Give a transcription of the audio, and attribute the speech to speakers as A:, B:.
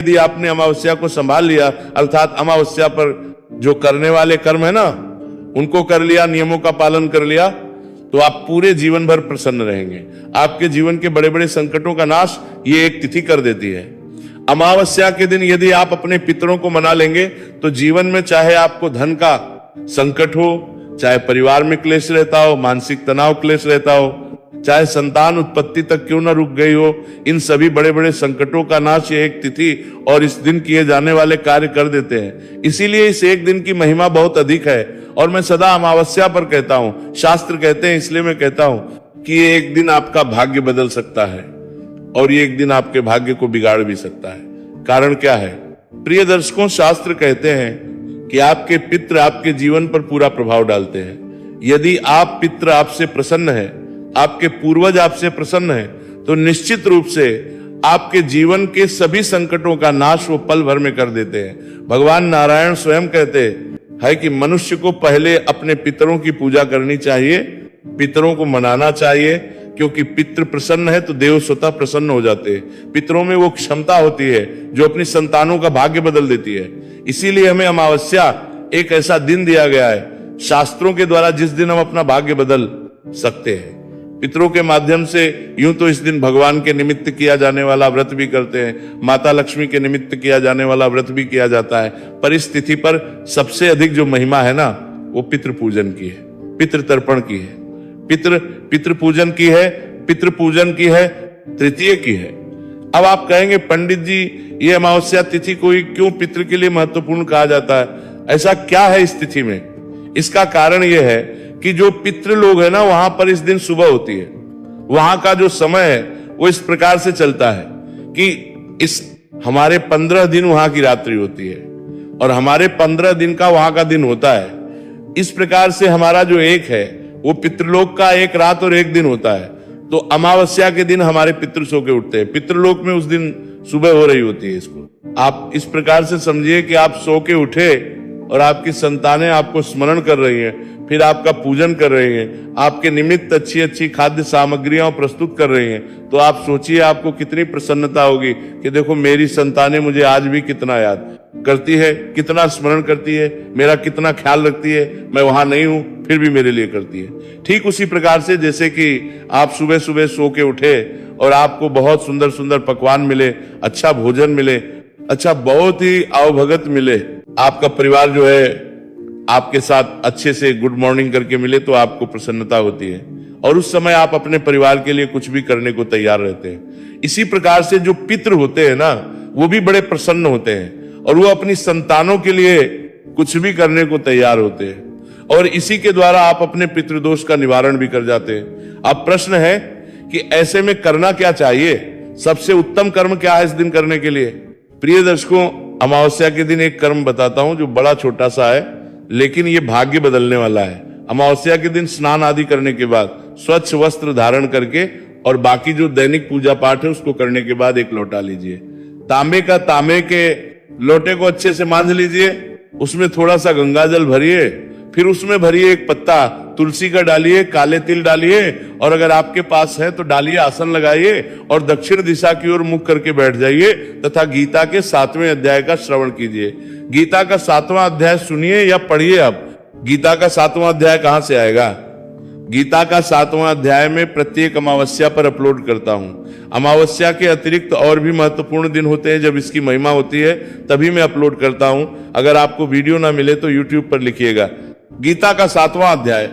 A: यदि आपने अमावस्या को संभाल लिया, अर्थात अमावस्या पर जो करने वाले कर्म है ना उनको कर लिया, नियमों का पालन कर लिया, तो आप पूरे जीवन भर प्रसन्न रहेंगे। आपके जीवन के बड़े बड़े संकटों का नाश ये एक तिथि कर देती है। अमावस्या के दिन यदि आप अपने पितरों को मना लेंगे तो जीवन में चाहे आपको धन का संकट हो, चाहे परिवार में क्लेश रहता हो, मानसिक तनाव क्लेश रहता हो, चाहे संतान उत्पत्ति तक क्यों ना रुक गई हो, इन सभी बड़े बड़े संकटों का नाश ये एक तिथि और इस दिन किए जाने वाले कार्य कर देते हैं। इसीलिए इस एक दिन की महिमा बहुत अधिक है। और मैं सदा अमावस्या पर कहता हूं, शास्त्र कहते हैं इसलिए मैं कहता हूं कि ये एक दिन आपका भाग्य बदल सकता है और ये एक दिन आपके भाग्य को बिगाड़ भी सकता है। कारण क्या है? प्रिय दर्शकों, शास्त्र कहते हैं कि आपके पितृ आपके जीवन पर पूरा प्रभाव डालते हैं। यदि आप पितृ आपसे प्रसन्न है, आपके पूर्वज आपसे प्रसन्न है, तो निश्चित रूप से आपके जीवन के सभी संकटों का नाश वो पल भर में कर देते हैं। भगवान नारायण स्वयं कहते हैं कि मनुष्य को पहले अपने पितरों की पूजा करनी चाहिए, पितरों को मनाना चाहिए, क्योंकि पितृ प्रसन्न है तो देव स्वतः प्रसन्न हो जाते हैं। पितरों में वो क्षमता होती है जो अपनी संतानों का भाग्य बदल देती है। इसीलिए हमें अमावस्या एक ऐसा दिन दिया गया है शास्त्रों के द्वारा जिस दिन हम अपना भाग्य बदल सकते हैं। पितरों के माध्यम से यूं तो इस दिन भगवान के निमित्त किया जाने वाला व्रत भी करते हैं, माता लक्ष्मी के निमित्त किया जाने वाला व्रत भी किया जाता है, पर इस तिथि पर सबसे अधिक जो महिमा है ना वो पितृ पूजन की है, पितृ तर्पण की है, पितृ पूजन की है, पितृ पूजन की है, तृतीय की है। अब आप कहेंगे पंडित जी ये अमावस्या तिथि को ही क्यों पितृ के लिए महत्वपूर्ण कहा जाता है? ऐसा क्या है इस तिथि में? इसका कारण यह है कि जो पितृ लोग है ना वहां पर इस दिन सुबह होती है, वहां का जो समय है वो इस प्रकार से चलता है कि इस हमारे 15 दिन वहां की रात्रि होती है और हमारे 15 दिन का वहां का दिन होता है। इस प्रकार से हमारा जो एक है वो पितृलोक का एक रात और एक दिन होता है। तो अमावस्या के दिन हमारे पितृ सो के उठते हैं, पितृलोक में उस दिन सुबह हो रही होती है। इसको आप इस प्रकार से समझिए कि आप सो के उठे और आपकी संतानें आपको स्मरण कर रही हैं, फिर आपका पूजन कर रही हैं, आपके निमित्त अच्छी अच्छी खाद्य सामग्रियां प्रस्तुत कर रही हैं, तो आप सोचिए आपको कितनी प्रसन्नता होगी कि देखो मेरी संतानें मुझे आज भी कितना याद करती है, कितना स्मरण करती है, मेरा कितना ख्याल रखती है, मैं वहां नहीं हूं फिर भी मेरे लिए करती है। ठीक उसी प्रकार से जैसे कि आप सुबह सुबह सो के उठे और आपको बहुत सुंदर सुंदर पकवान मिले, अच्छा भोजन मिले, अच्छा बहुत ही आवभगत मिले, आपका परिवार जो है आपके साथ अच्छे से गुड मॉर्निंग करके मिले, तो आपको प्रसन्नता होती है और उस समय आप अपने परिवार के लिए कुछ भी करने को तैयार रहते हैं। इसी प्रकार से जो पितृ होते हैं ना वो भी बड़े प्रसन्न होते हैं और वो अपनी संतानों के लिए कुछ भी करने को तैयार होते हैं और इसी के द्वारा आप अपने पितृदोष का निवारण भी कर जाते हैं। अब प्रश्न है कि ऐसे में करना क्या चाहिए? सबसे उत्तम कर्म क्या है इस दिन करने के लिए? प्रिय दर्शकों, अमावस्या के दिन एक कर्म बताता हूं जो बड़ा छोटा सा है लेकिन ये भाग्य बदलने वाला है। अमावस्या के दिन स्नान आदि करने के बाद स्वच्छ वस्त्र धारण करके और बाकी जो दैनिक पूजा पाठ है उसको करने के बाद एक लोटा लीजिए, तांबे के लोटे को अच्छे से मांझ लीजिए, उसमें थोड़ा सा गंगा जल भरिए, फिर उसमें भरिए एक पत्ता तुलसी का डालिए, काले तिल डालिए और अगर आपके पास है तो डालिए, आसन लगाइए और दक्षिण दिशा की ओर मुख करके बैठ जाइए तथा गीता के 7वें अध्याय का श्रवण कीजिए। गीता का 7वां अध्याय सुनिए या पढ़िए। अब गीता का 7वां अध्याय कहां से आएगा? गीता का 7वां अध्याय में प्रत्येक अमावस्या पर अपलोड करता हूं। अमावस्या के अतिरिक्त और भी महत्वपूर्ण दिन होते हैं जब इसकी महिमा होती है तभी मैं अपलोड करता हूं। अगर आपको वीडियो ना मिले तो यूट्यूब पर लिखिएगा गीता का 7वां अध्याय